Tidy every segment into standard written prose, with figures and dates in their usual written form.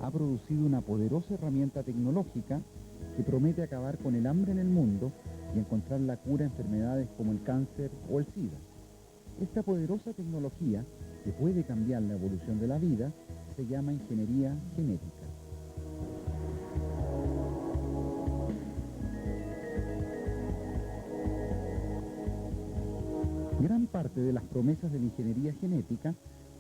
ha producido una poderosa herramienta tecnológica que promete acabar con el hambre en el mundo y encontrar la cura a enfermedades como el cáncer o el SIDA. Esta poderosa tecnología, que puede cambiar la evolución de la vida, se llama ingeniería genética. Gran parte de las promesas de la ingeniería genética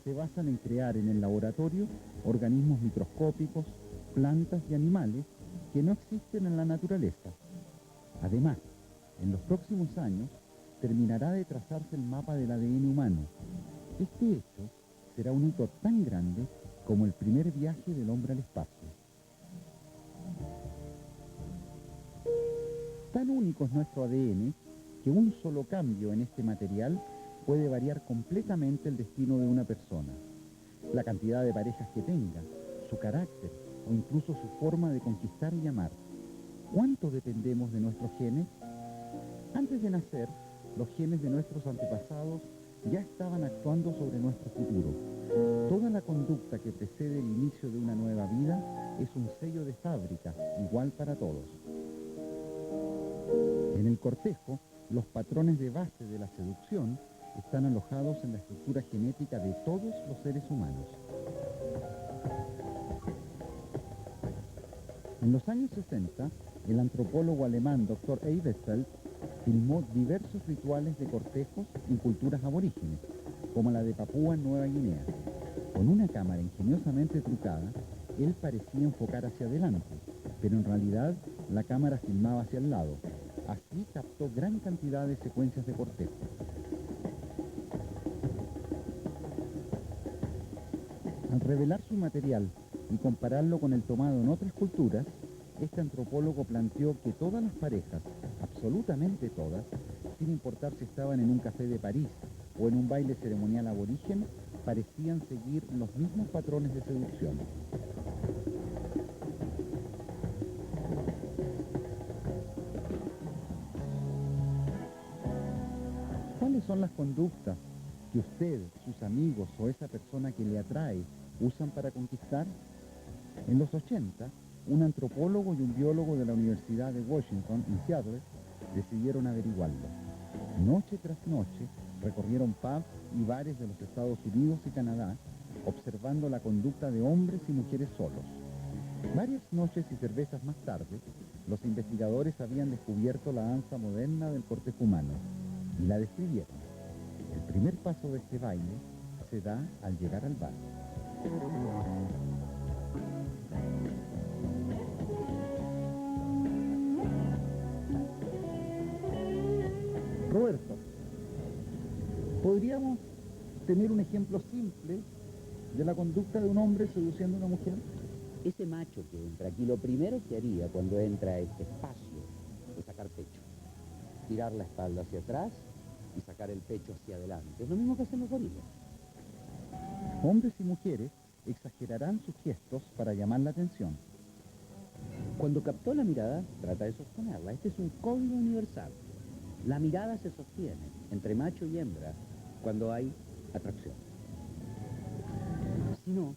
se basan en crear en el laboratorio organismos microscópicos, plantas y animales que no existen en la naturaleza. Además, en los próximos años terminará de trazarse el mapa del ADN humano. Este hecho será un hito tan grande como el primer viaje del hombre al espacio. Tan único es nuestro ADN que un solo cambio en este material puede variar completamente el destino de una persona. La cantidad de parejas que tenga, su carácter o incluso su forma de conquistar y amar. ¿Cuánto dependemos de nuestros genes? Antes de nacer, los genes de nuestros antepasados ya estaban actuando sobre nuestro futuro. Toda la conducta que precede el inicio de una nueva vida es un sello de fábrica, igual para todos. En el cortejo, los patrones de base de la seducción están alojados en la estructura genética de todos los seres humanos. En los años 60, el antropólogo alemán Dr. Eivesfeld filmó diversos rituales de cortejos en culturas aborígenes, como la de Papúa Nueva Guinea. Con una cámara ingeniosamente trucada, él parecía enfocar hacia adelante, pero en realidad la cámara filmaba hacia el lado. Así captó gran cantidad de secuencias de cortejo. Al revelar su material y compararlo con el tomado en otras culturas, este antropólogo planteó que todas las parejas, absolutamente todas, sin importar si estaban en un café de París o en un baile ceremonial aborigen, parecían seguir los mismos patrones de seducción. ¿Cuáles son las conductas que usted, sus amigos o esa persona que le atrae usan para conquistar? En los 80, un antropólogo y un biólogo de la Universidad de Washington, en Seattle, decidieron averiguarlo. Noche tras noche, recorrieron pubs y bares de los Estados Unidos y Canadá, observando la conducta de hombres y mujeres solos. Varias noches y cervezas más tarde, los investigadores habían descubierto la danza moderna del cortejo humano y la describieron. El primer paso de este baile se da al llegar al bar. Roberto, ¿podríamos tener un ejemplo simple de la conducta de un hombre seduciendo a una mujer? Ese macho que entra aquí, lo primero que haría cuando entra a este espacio es sacar pecho. Tirar la espalda hacia atrás y sacar el pecho hacia adelante. Es lo mismo que hacen los gorilas. Hombres y mujeres exagerarán sus gestos para llamar la atención. Cuando captó la mirada, trata de sostenerla. Este es un código universal. La mirada se sostiene entre macho y hembra cuando hay atracción. Si no,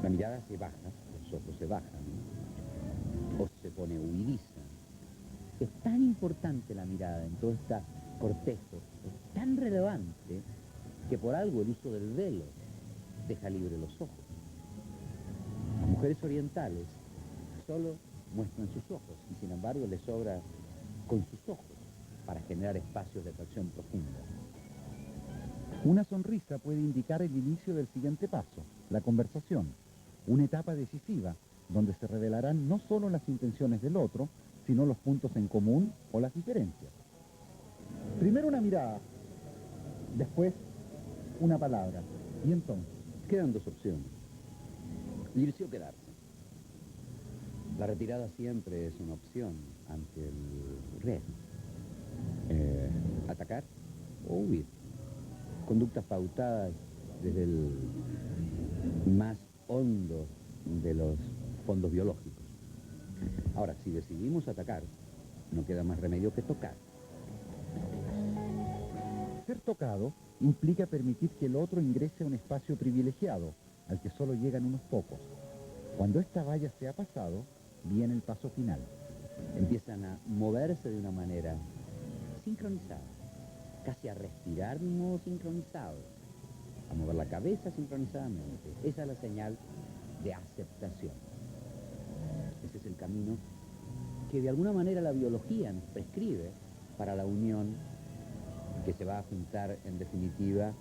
la mirada se baja, los ojos se bajan, o se pone huidiza. Es tan importante la mirada en todo este cortejo, es tan relevante que por algo el uso del velo deja libre los ojos. Las mujeres orientales solo muestran sus ojos y sin embargo les sobra con sus ojos para generar espacios de atracción profunda. Una sonrisa puede indicar el inicio del siguiente paso, la conversación, una etapa decisiva donde se revelarán no solo las intenciones del otro, sino los puntos en común o las diferencias. Primero una mirada, después una palabra, y entonces Quedan dos opciones: irse o quedarse. La retirada siempre es una opción ante el riesgo. Atacar o huir. Conductas pautadas desde el más hondo de los fondos biológicos. Ahora, si decidimos atacar, no queda más remedio que tocar. ser tocado implica permitir que el otro ingrese a un espacio privilegiado, al que solo llegan unos pocos. Cuando esta valla se ha pasado, viene el paso final. Empiezan a moverse de una manera sincronizada, casi a respirar de un modo sincronizado, a mover la cabeza sincronizadamente. Esa es la señal de aceptación. Ese es el camino que de alguna manera la biología nos prescribe para la unión que se va a juntar en definitiva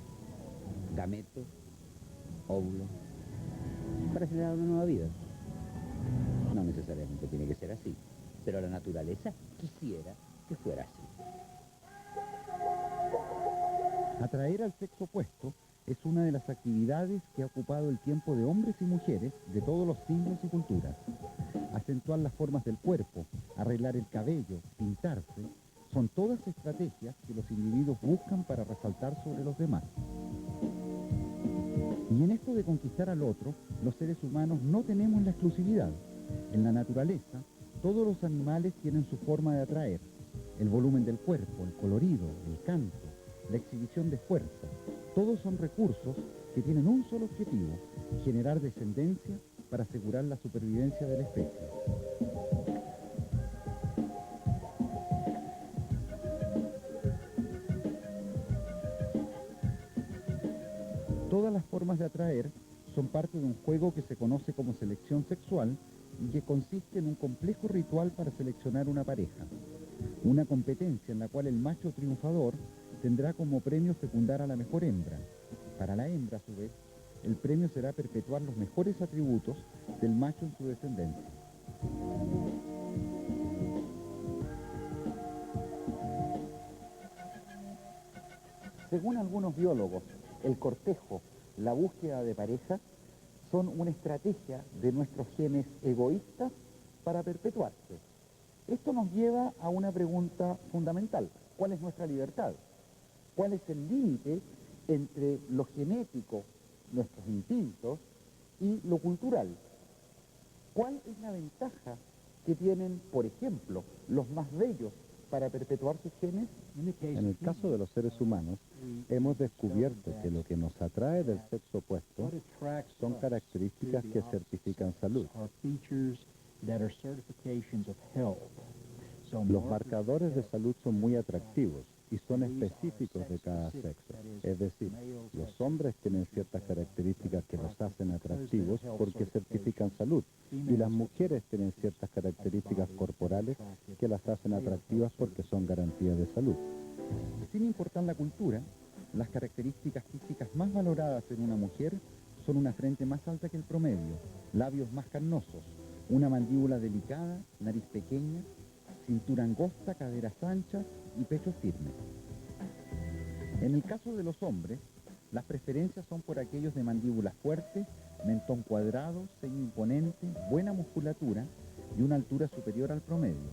gameto, óvulo, para generar una nueva vida. No necesariamente tiene que ser así, pero la naturaleza quisiera que fuera así. Atraer al sexo opuesto es una de las actividades que ha ocupado el tiempo de hombres y mujeres de todos los siglos y culturas. Acentuar las formas del cuerpo, arreglar el cabello, pintarse, son todas estrategias que los individuos buscan para resaltar sobre los demás. Y en esto de conquistar al otro, los seres humanos no tenemos la exclusividad. En la naturaleza, todos los animales tienen su forma de atraer. El volumen del cuerpo, el colorido, el canto, la exhibición de fuerza, todos son recursos que tienen un solo objetivo: generar descendencia para asegurar la supervivencia de la especie. Todas las formas de atraer son parte de un juego que se conoce como selección sexual y que consiste en un complejo ritual para seleccionar una pareja. Una competencia en la cual el macho triunfador tendrá como premio fecundar a la mejor hembra. Para la hembra, a su vez, el premio será perpetuar los mejores atributos del macho en su descendencia. Según algunos biólogos, el cortejo, la búsqueda de pareja, son una estrategia de nuestros genes egoístas para perpetuarse. Esto nos lleva a una pregunta fundamental: ¿cuál es nuestra libertad? ¿Cuál es el límite entre lo genético, nuestros instintos, y lo cultural? ¿Cuál es la ventaja que tienen, por ejemplo, los más bellos para perpetuar sus genes? En el caso de los seres humanos, hemos descubierto que lo que nos atrae del sexo opuesto son características que certifican salud. Los marcadores de salud son muy atractivos y son específicos de cada sexo. Es decir, los hombres tienen ciertas características que los hacen atractivos porque certifican salud, y las mujeres tienen ciertas características corporales que las hacen atractivas porque son garantías de salud. Sin importar la cultura, las características físicas más valoradas en una mujer son una frente más alta que el promedio, labios más carnosos, una mandíbula delicada, nariz pequeña, cintura angosta, caderas anchas y pecho firme. En el caso de los hombres, las preferencias son por aquellos de mandíbula fuerte, mentón cuadrado, ceño imponente, buena musculatura y una altura superior al promedio.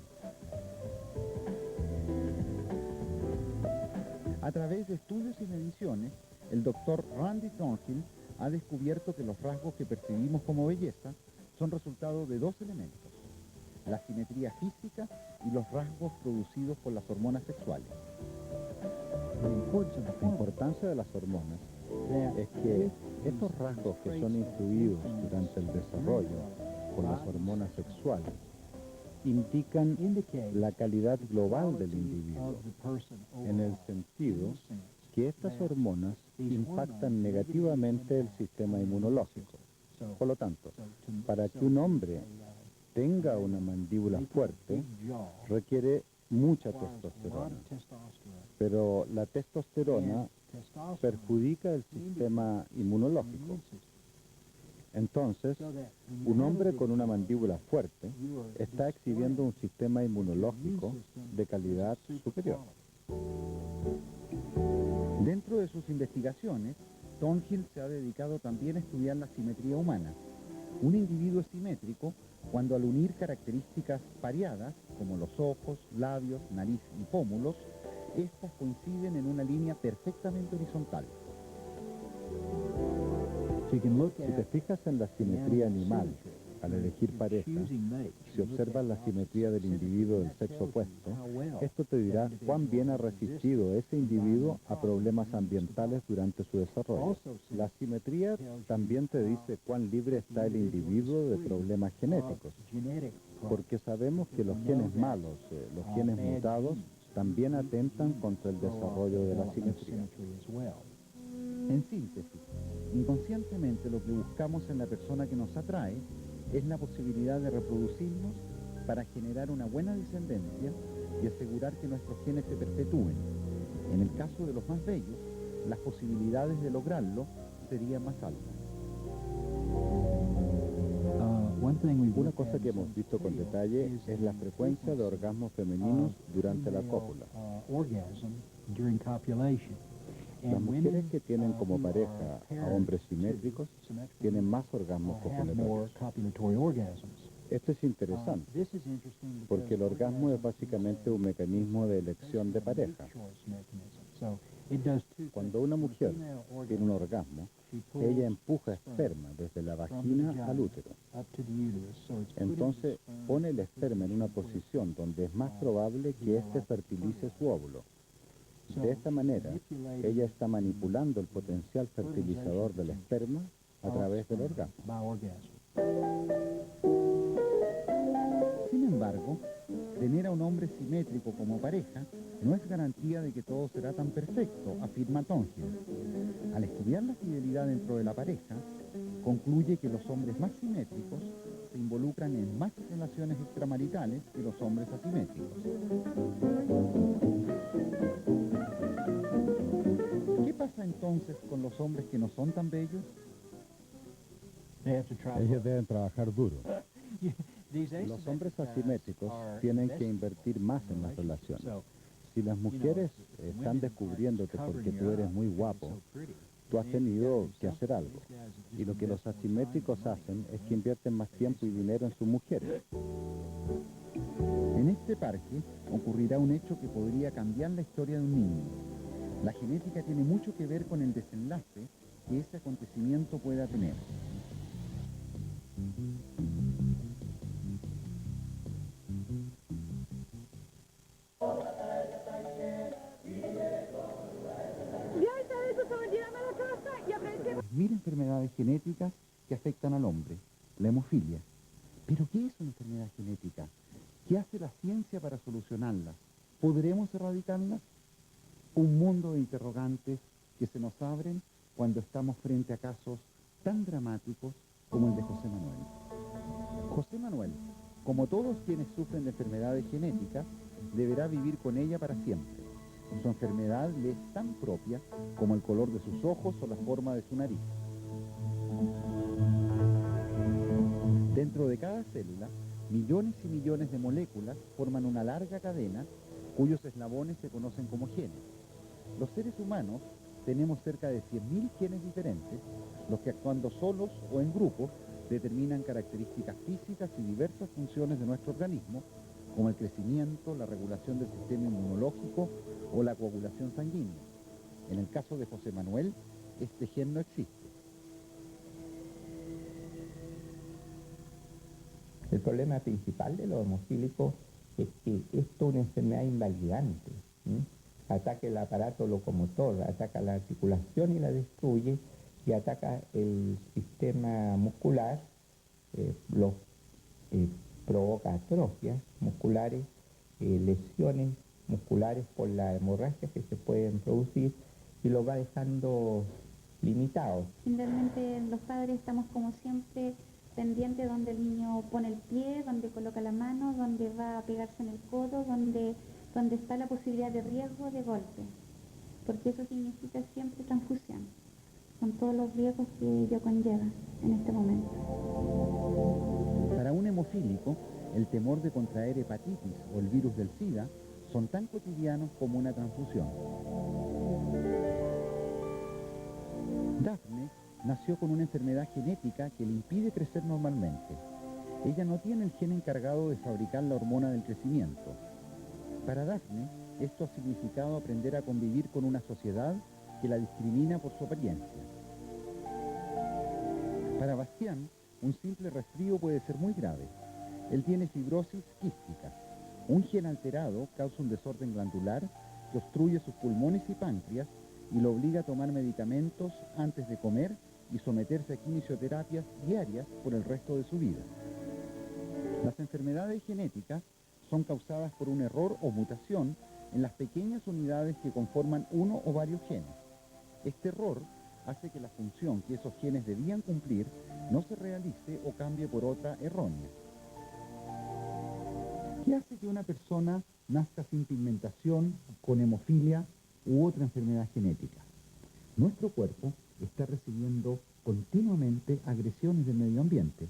A través de estudios y mediciones, el doctor Randy Thornhill ha descubierto que los rasgos que percibimos como belleza son resultado de dos elementos: la simetría física y los rasgos producidos por las hormonas sexuales. La importancia de las hormonas es que estos rasgos que son influidos durante el desarrollo por las hormonas sexuales indican la calidad global del individuo, en el sentido que estas hormonas impactan negativamente el sistema inmunológico. Por lo tanto, para que un hombre tenga una mandíbula fuerte, requiere mucha testosterona. Pero la testosterona perjudica el sistema inmunológico. Entonces, un hombre con una mandíbula fuerte está exhibiendo un sistema inmunológico de calidad superior. Dentro de sus investigaciones, Thornhill se ha dedicado también a estudiar la simetría humana. Un individuo es simétrico cuando, al unir características pareadas, como los ojos, labios, nariz y pómulos, estas coinciden en una línea perfectamente horizontal. Si te fijas en la simetría animal Al elegir pareja, si observas la simetría del individuo del sexo opuesto, esto te dirá cuán bien ha resistido ese individuo a problemas ambientales durante su desarrollo. La simetría también te dice cuán libre está el individuo de problemas genéticos, porque sabemos que los genes malos, los genes mutados, también atentan contra el desarrollo de la simetría. En síntesis, inconscientemente lo que buscamos en la persona que nos atrae es la posibilidad de reproducirnos para generar una buena descendencia y asegurar que nuestros genes se perpetúen. En el caso de los más bellos, las posibilidades de lograrlo serían más altas. Una cosa que hemos visto con detalle es la frecuencia de orgasmos femeninos durante la cópula. Las mujeres que tienen como pareja a hombres simétricos tienen más orgasmos copulatorios. Esto es interesante, porque el orgasmo es básicamente un mecanismo de elección de pareja. Cuando una mujer tiene un orgasmo, ella empuja esperma desde la vagina al útero. Entonces pone el esperma en una posición donde es más probable que éste fertilice su óvulo. De esta manera, ella está manipulando el potencial fertilizador del esperma a través del orgasmo. Sin embargo, tener a un hombre simétrico como pareja no es garantía de que todo será tan perfecto, afirma Tongen. Al estudiar la fidelidad dentro de la pareja, concluye que los hombres más simétricos se involucran en más relaciones extramaritales que los hombres asimétricos. ¿Qué pasa entonces con los hombres que no son tan bellos? Ellos deben trabajar duro. Los hombres asimétricos tienen que invertir más en las relaciones. Si las mujeres están descubriéndote porque tú eres muy guapo, tú has tenido que hacer algo. Y lo que los asimétricos hacen es que invierten más tiempo y dinero en sus mujeres. En este parque ocurrirá un hecho que podría cambiar la historia de un niño. La genética tiene mucho que ver con el desenlace que ese acontecimiento pueda tener. Mira enfermedades genéticas que afectan al hombre, la hemofilia. ¿Pero qué es una enfermedad genética? ¿Qué hace la ciencia para solucionarla? ¿Podremos erradicarla? Un mundo de interrogantes que se nos abren cuando estamos frente a casos tan dramáticos como el de José Manuel. José Manuel, como todos quienes sufren de enfermedades genéticas, deberá vivir con ella para siempre. Su enfermedad le es tan propia como el color de sus ojos o la forma de su nariz. Dentro de cada célula, millones y millones de moléculas forman una larga cadena cuyos eslabones se conocen como genes. Los seres humanos tenemos cerca de 100.000 genes diferentes, los que actuando solos o en grupo determinan características físicas y diversas funciones de nuestro organismo, como el crecimiento, la regulación del sistema inmunológico o la coagulación sanguínea. En el caso de José Manuel, este gen no existe. El problema principal de los hemofílicos es que esto es una enfermedad invalidante. Ataca el aparato locomotor, ataca la articulación y la destruye, y ataca el sistema muscular, provoca atrofias musculares, lesiones musculares por la hemorragia que se pueden producir, y lo va dejando limitado. Generalmente los padres estamos como siempre pendientes donde el niño pone el pie, donde coloca la mano, donde va a pegarse en el codo, donde está la posibilidad de riesgo de golpe, porque eso significa siempre transfusión, con todos los riesgos que ello conlleva en este momento. Para un hemofílico, el temor de contraer hepatitis o el virus del SIDA son tan cotidianos como una transfusión. Daphne nació con una enfermedad genética que le impide crecer normalmente. Ella no tiene el gen encargado de fabricar la hormona del crecimiento. Para Daphne, esto ha significado aprender a convivir con una sociedad que la discrimina por su apariencia. Para Bastián, un simple resfrío puede ser muy grave. Él tiene fibrosis quística. Un gen alterado causa un desorden glandular que obstruye sus pulmones y páncreas y lo obliga a tomar medicamentos antes de comer y someterse a quimioterapias diarias por el resto de su vida. Las enfermedades genéticas son causadas por un error o mutación en las pequeñas unidades que conforman uno o varios genes. Este error hace que la función que esos genes debían cumplir no se realice o cambie por otra errónea. ¿Qué hace que una persona nazca sin pigmentación, con hemofilia u otra enfermedad genética? Nuestro cuerpo está recibiendo continuamente agresiones del medio ambiente.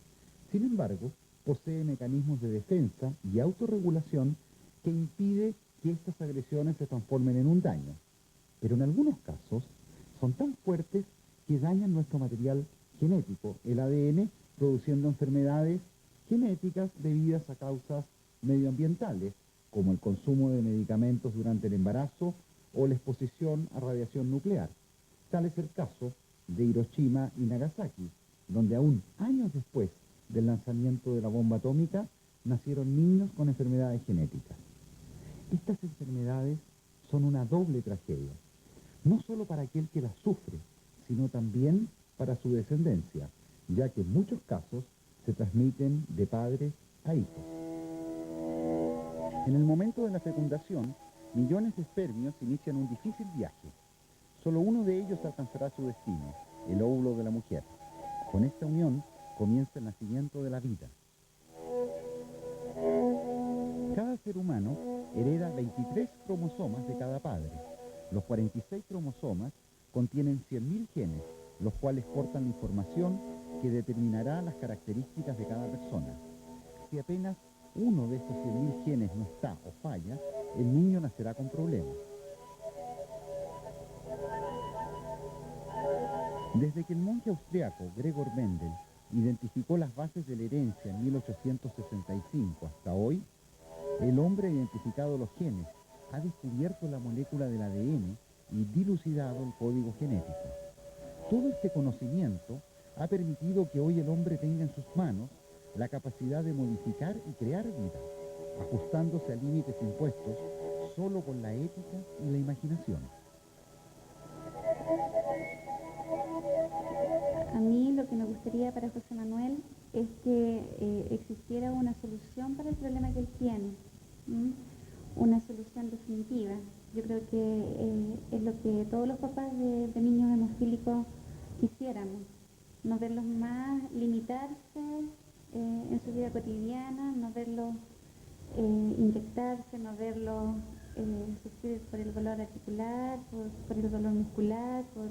Sin embargo, posee mecanismos de defensa y autorregulación que impide que estas agresiones se transformen en un daño. Pero en algunos casos son tan fuertes que dañan nuestro material genético, el ADN, produciendo enfermedades genéticas debidas a causas medioambientales, como el consumo de medicamentos durante el embarazo o la exposición a radiación nuclear. Tal es el caso de Hiroshima y Nagasaki, donde aún años después del lanzamiento de la bomba atómica, nacieron niños con enfermedades genéticas. Estas enfermedades son una doble tragedia, no solo para aquel que las sufre, sino también para su descendencia, ya que en muchos casos se transmiten de padres a hijos. En el momento de la fecundación, millones de espermios inician un difícil viaje. Solo uno de ellos alcanzará su destino, el óvulo de la mujer. Con esta unión comienza el nacimiento de la vida. Cada ser humano hereda 23 cromosomas de cada padre. Los 46 cromosomas contienen 100.000 genes, los cuales portan la información que determinará las características de cada persona. Si apenas uno de estos 100.000 genes no está o falla, el niño nacerá con problemas. Desde que el monje austriaco Gregor Mendel identificó las bases de la herencia en 1865 hasta hoy, el hombre ha identificado los genes, ha descubierto la molécula del ADN y dilucidado el código genético. Todo este conocimiento ha permitido que hoy el hombre tenga en sus manos la capacidad de modificar y crear vida, ajustándose a límites impuestos solo con la ética y la imaginación. A mí lo que me gustaría para José Manuel es que existiera una solución para el problema que él tiene, una solución definitiva. Yo creo que es lo que todos los papás de niños hemofílicos quisiéramos, no verlos más limitarse en su vida cotidiana, no verlos inyectarse, no verlos sufrir por el dolor articular, por el dolor muscular, por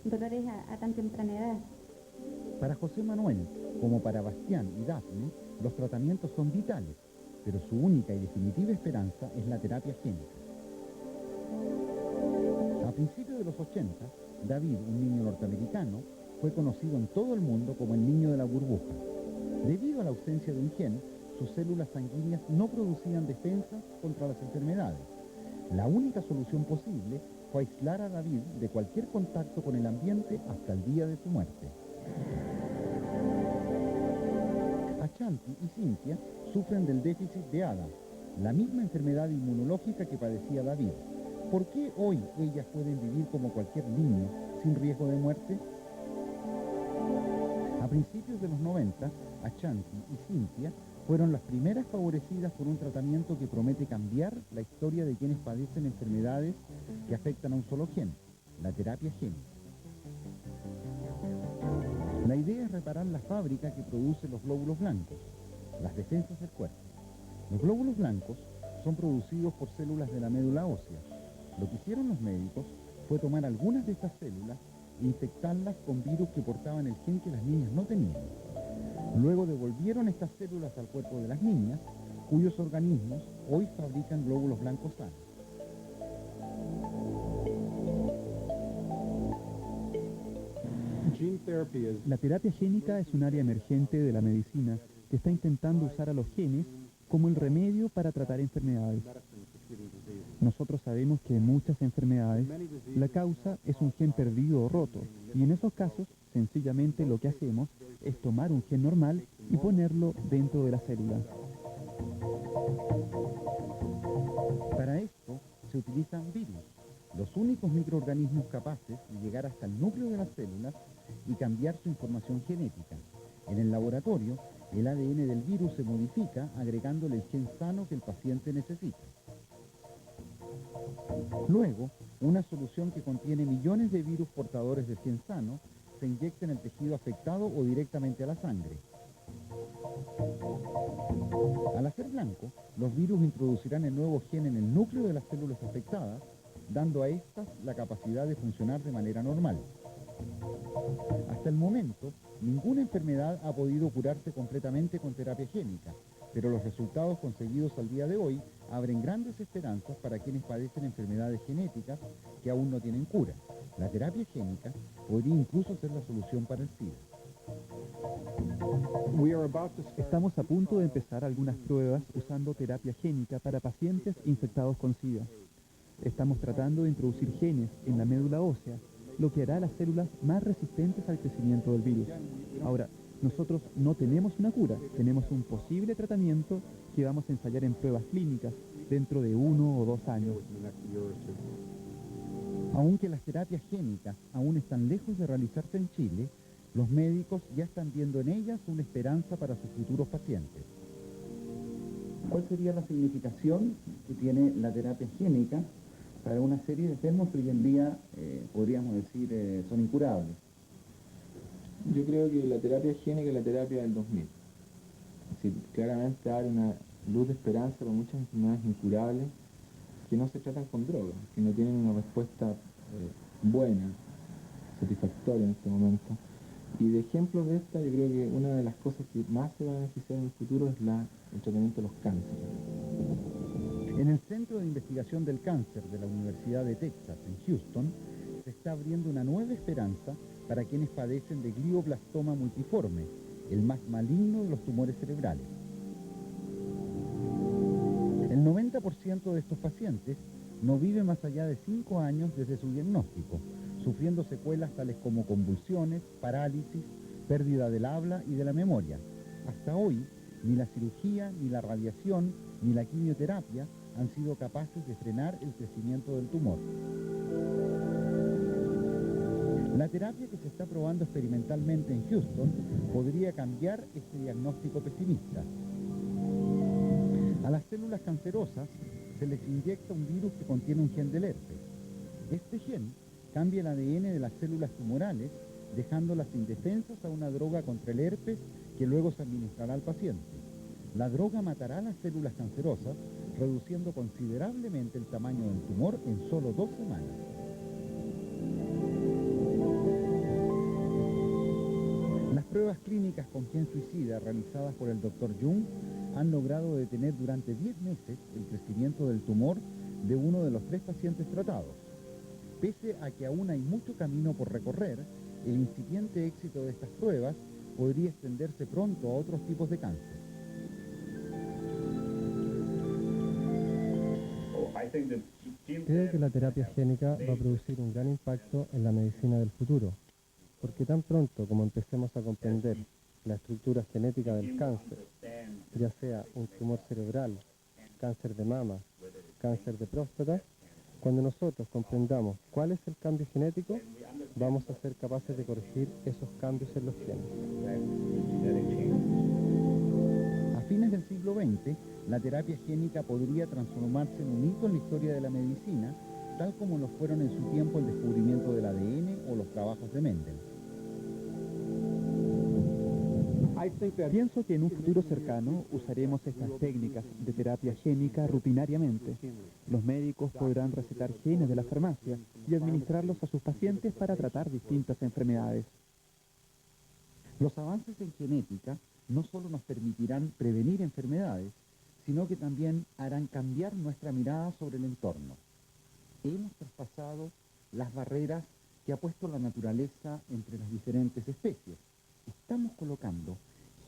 dolores a tan temprana edad. Para José Manuel, como para Bastián y Daphne, los tratamientos son vitales, pero su única y definitiva esperanza es la terapia génica. A principios de los 80, David, un niño norteamericano, fue conocido en todo el mundo como el niño de la burbuja. Debido a la ausencia de un gen, sus células sanguíneas no producían defensas contra las enfermedades. La única solución posible fue aislar a David de cualquier contacto con el ambiente hasta el día de su muerte. Ashanti y Cynthia sufren del déficit de ADA, la misma enfermedad inmunológica que padecía David. ¿Por qué hoy ellas pueden vivir como cualquier niño sin riesgo de muerte? A principios de los 90, Ashanti y Cynthia fueron las primeras favorecidas por un tratamiento que promete cambiar la historia de quienes padecen enfermedades que afectan a un solo gen, la terapia génica. La idea es reparar la fábrica que produce los glóbulos blancos, las defensas del cuerpo. Los glóbulos blancos son producidos por células de la médula ósea. Lo que hicieron los médicos fue tomar algunas de estas células e infectarlas con virus que portaban el gen que las niñas no tenían. Luego devolvieron estas células al cuerpo de las niñas, cuyos organismos hoy fabrican glóbulos blancos sanos. La terapia génica es un área emergente de la medicina que está intentando usar a los genes como el remedio para tratar enfermedades. Nosotros sabemos que en muchas enfermedades la causa es un gen perdido o roto, y en esos casos sencillamente lo que hacemos es tomar un gen normal y ponerlo dentro de la célula. Para esto se utilizan virus, los únicos microorganismos capaces de llegar hasta el núcleo de las células y cambiar su información genética. En el laboratorio, el ADN del virus se modifica agregándole el gen sano que el paciente necesita. Luego, una solución que contiene millones de virus portadores del gen sano se inyecta en el tejido afectado o directamente a la sangre. Al hacer blanco, los virus introducirán el nuevo gen en el núcleo de las células afectadas, dando a estas la capacidad de funcionar de manera normal. Hasta el momento, ninguna enfermedad ha podido curarse completamente con terapia génica, pero los resultados conseguidos al día de hoy abren grandes esperanzas para quienes padecen enfermedades genéticas que aún no tienen cura. La terapia génica podría incluso ser la solución para el SIDA. Estamos a punto de empezar algunas pruebas usando terapia génica para pacientes infectados con SIDA. Estamos tratando de introducir genes en la médula ósea, lo que hará las células más resistentes al crecimiento del virus. Ahora, nosotros no tenemos una cura, tenemos un posible tratamiento que vamos a ensayar en pruebas clínicas dentro de 1 o 2 años. Aunque las terapias génicas aún están lejos de realizarse en Chile, los médicos ya están viendo en ellas una esperanza para sus futuros pacientes. ¿Cuál sería la significación que tiene la terapia génica para una serie de enfermos que hoy en día, podríamos decir, son incurables? Yo creo que la terapia génica es la terapia del 2000. Es decir, claramente abre una luz de esperanza para muchas enfermedades incurables que no se tratan con drogas, que no tienen una respuesta buena, satisfactoria en este momento. Y de ejemplos de esta, yo creo que una de las cosas que más se va a beneficiar en el futuro es el tratamiento de los cánceres. En el Centro de Investigación del Cáncer de la Universidad de Texas, en Houston, se está abriendo una nueva esperanza para quienes padecen de glioblastoma multiforme, el más maligno de los tumores cerebrales. El 90% de estos pacientes no vive más allá de 5 años desde su diagnóstico, sufriendo secuelas tales como convulsiones, parálisis, pérdida del habla y de la memoria. Hasta hoy, ni la cirugía, ni la radiación, ni la quimioterapia han sido capaces de frenar el crecimiento del tumor. La terapia que se está probando experimentalmente en Houston podría cambiar este diagnóstico pesimista. A las células cancerosas se les inyecta un virus que contiene un gen del herpes. Este gen cambia el ADN de las células tumorales, dejándolas indefensas a una droga contra el herpes que luego se administrará al paciente. La droga matará a las células cancerosas, reduciendo considerablemente el tamaño del tumor en solo 2 semanas. Las pruebas clínicas con gen suicida realizadas por el Dr. Jung han logrado detener durante 10 meses el crecimiento del tumor de uno de los 3 pacientes tratados. Pese a que aún hay mucho camino por recorrer, el incipiente éxito de estas pruebas podría extenderse pronto a otros tipos de cáncer. Creo que la terapia génica va a producir un gran impacto en la medicina del futuro, porque tan pronto como empecemos a comprender la estructura genética del cáncer, ya sea un tumor cerebral, cáncer de mama, cáncer de próstata, cuando nosotros comprendamos cuál es el cambio genético, vamos a ser capaces de corregir esos cambios en los genes. A fines del siglo XX, la terapia génica podría transformarse en un hito en la historia de la medicina, tal como lo fueron en su tiempo el descubrimiento del ADN o los trabajos de Mendel. Pienso que en un futuro cercano usaremos estas técnicas de terapia génica rutinariamente. Los médicos podrán recetar genes de la farmacia y administrarlos a sus pacientes para tratar distintas enfermedades. Los avances en genética no solo nos permitirán prevenir enfermedades, sino que también harán cambiar nuestra mirada sobre el entorno. Hemos traspasado las barreras que ha puesto la naturaleza entre las diferentes especies. Estamos colocando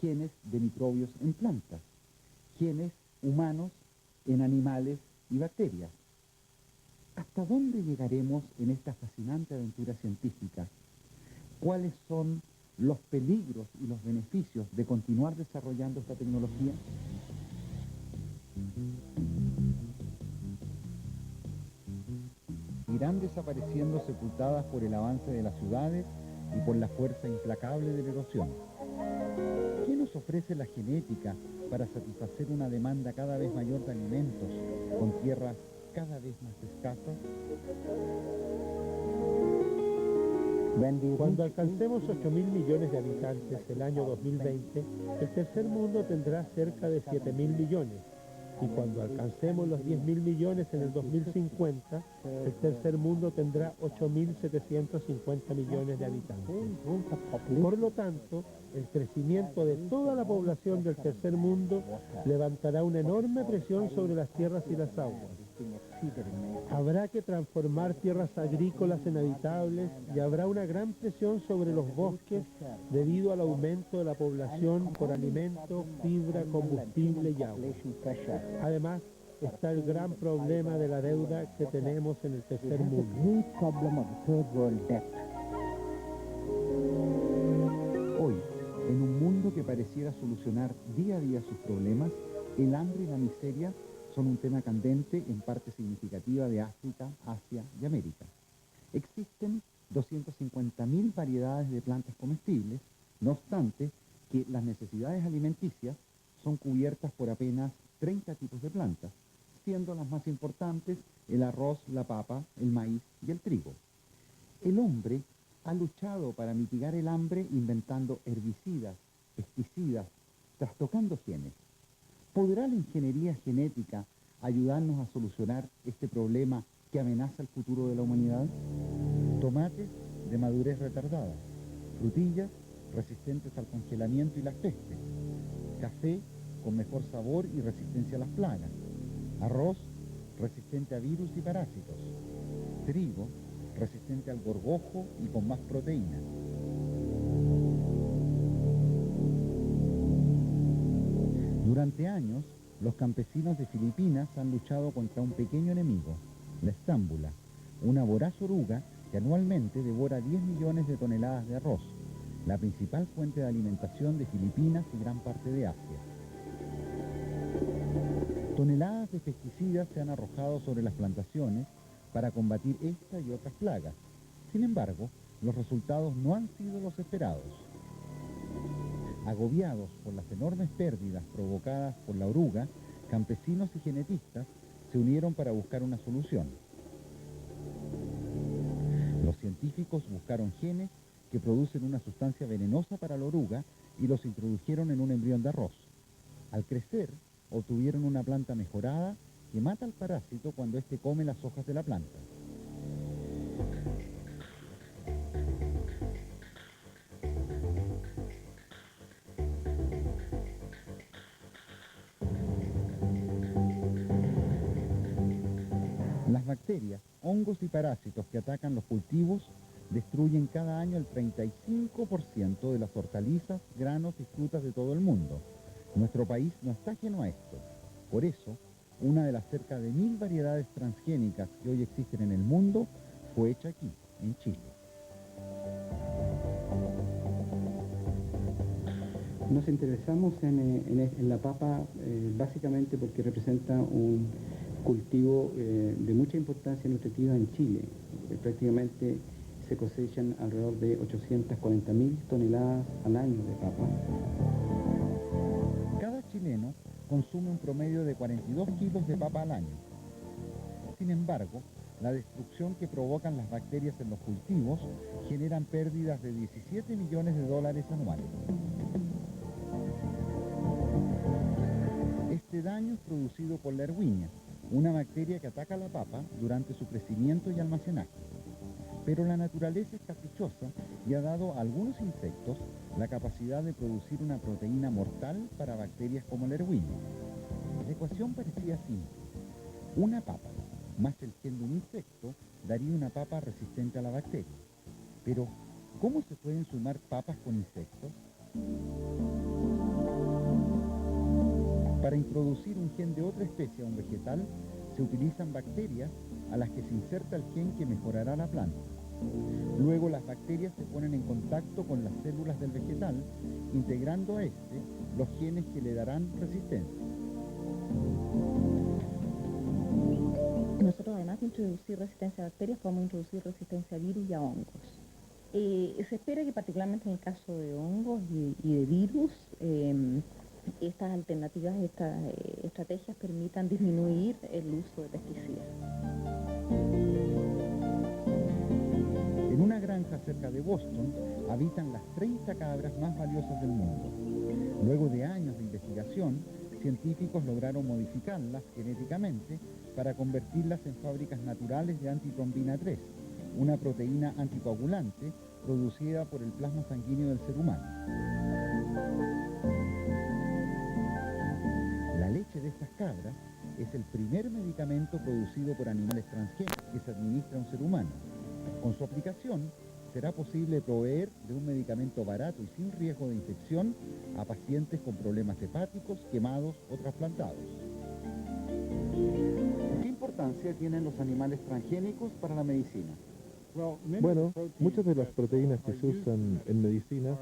genes de microbios en plantas, genes humanos en animales y bacterias. ¿Hasta dónde llegaremos en esta fascinante aventura científica? ¿Cuáles son los peligros y los beneficios de continuar desarrollando esta tecnología? Irán desapareciendo sepultadas por el avance de las ciudades y por la fuerza implacable de la erosión. ¿Qué nos ofrece la genética para satisfacer una demanda cada vez mayor de alimentos con tierras cada vez más escasas? Cuando alcancemos 8.000 millones de habitantes el año 2020, el tercer mundo tendrá cerca de 7.000 millones. Y cuando alcancemos los 10.000 millones en el 2050, el tercer mundo tendrá 8.750 millones de habitantes. Por lo tanto, el crecimiento de toda la población del tercer mundo levantará una enorme presión sobre las tierras y las aguas. Habrá que transformar tierras agrícolas en habitables y habrá una gran presión sobre los bosques debido al aumento de la población por alimento, fibra, combustible y agua. Además, está el gran problema de la deuda que tenemos en el tercer mundo. Hoy, en un mundo que pareciera solucionar día a día sus problemas, el hambre y la miseria son un tema candente en parte significativa de África, Asia y América. Existen 250.000 variedades de plantas comestibles, no obstante que las necesidades alimenticias son cubiertas por apenas 30 tipos de plantas, siendo las más importantes el arroz, la papa, el maíz y el trigo. El hombre ha luchado para mitigar el hambre inventando herbicidas, pesticidas, trastocando genes. ¿Podrá la ingeniería genética ayudarnos a solucionar este problema que amenaza el futuro de la humanidad? Tomates de madurez retardada, frutillas resistentes al congelamiento y las pestes, café con mejor sabor y resistencia a las plagas, arroz resistente a virus y parásitos, trigo resistente al gorgojo y con más proteína. Durante años, los campesinos de Filipinas han luchado contra un pequeño enemigo, la estámbula, una voraz oruga que anualmente devora 10 millones de toneladas de arroz, la principal fuente de alimentación de Filipinas y gran parte de Asia. Toneladas de pesticidas se han arrojado sobre las plantaciones para combatir esta y otras plagas. Sin embargo, los resultados no han sido los esperados. Agobiados por las enormes pérdidas provocadas por la oruga, campesinos y genetistas se unieron para buscar una solución. Los científicos buscaron genes que producen una sustancia venenosa para la oruga y los introdujeron en un embrión de arroz. Al crecer, obtuvieron una planta mejorada que mata al parásito cuando éste come las hojas de la planta. Las bacterias, hongos y parásitos que atacan los cultivos destruyen cada año el 35% de las hortalizas, granos y frutas de todo el mundo. Nuestro país no está ajeno a esto. Por eso, una de las cerca de 1000 variedades transgénicas que hoy existen en el mundo fue hecha aquí, en Chile. Nos interesamos en la papa básicamente porque representa un cultivo de mucha importancia nutritiva en Chile. Prácticamente se cosechan alrededor de 840.000 toneladas al año de papa. Cada chileno consume un promedio de 42 kilos de papa al año. Sin embargo, la destrucción que provocan las bacterias en los cultivos generan pérdidas de 17 millones de dólares anuales. Este daño es producido por la erwinia, una bacteria que ataca la papa durante su crecimiento y almacenaje. Pero la naturaleza es caprichosa y ha dado a algunos insectos la capacidad de producir una proteína mortal para bacterias como la erwinia. La ecuación parecía simple. Una papa más el gen de un insecto daría una papa resistente a la bacteria. Pero, ¿cómo se pueden sumar papas con insectos? Para introducir un gen de otra especie a un vegetal, se utilizan bacterias a las que se inserta el gen que mejorará la planta. Luego las bacterias se ponen en contacto con las células del vegetal, integrando a este los genes que le darán resistencia. Nosotros, además de introducir resistencia a bacterias, podemos introducir resistencia a virus y a hongos. Se espera que particularmente en el caso de hongos y de virus, estas alternativas, estas estrategias permitan disminuir el uso de pesticidas. En una granja cerca de Boston habitan las 30 cabras más valiosas del mundo. Luego de años de investigación, científicos lograron modificarlas genéticamente para convertirlas en fábricas naturales de antitrombina 3, una proteína anticoagulante producida por el plasma sanguíneo del ser humano. La leche de estas cabras es el primer medicamento producido por animales transgénicos que se administra a un ser humano. Con su aplicación, será posible proveer de un medicamento barato y sin riesgo de infección a pacientes con problemas hepáticos, quemados o trasplantados. ¿Qué importancia tienen los animales transgénicos para la medicina? Bueno, muchas de las proteínas que se usan en medicina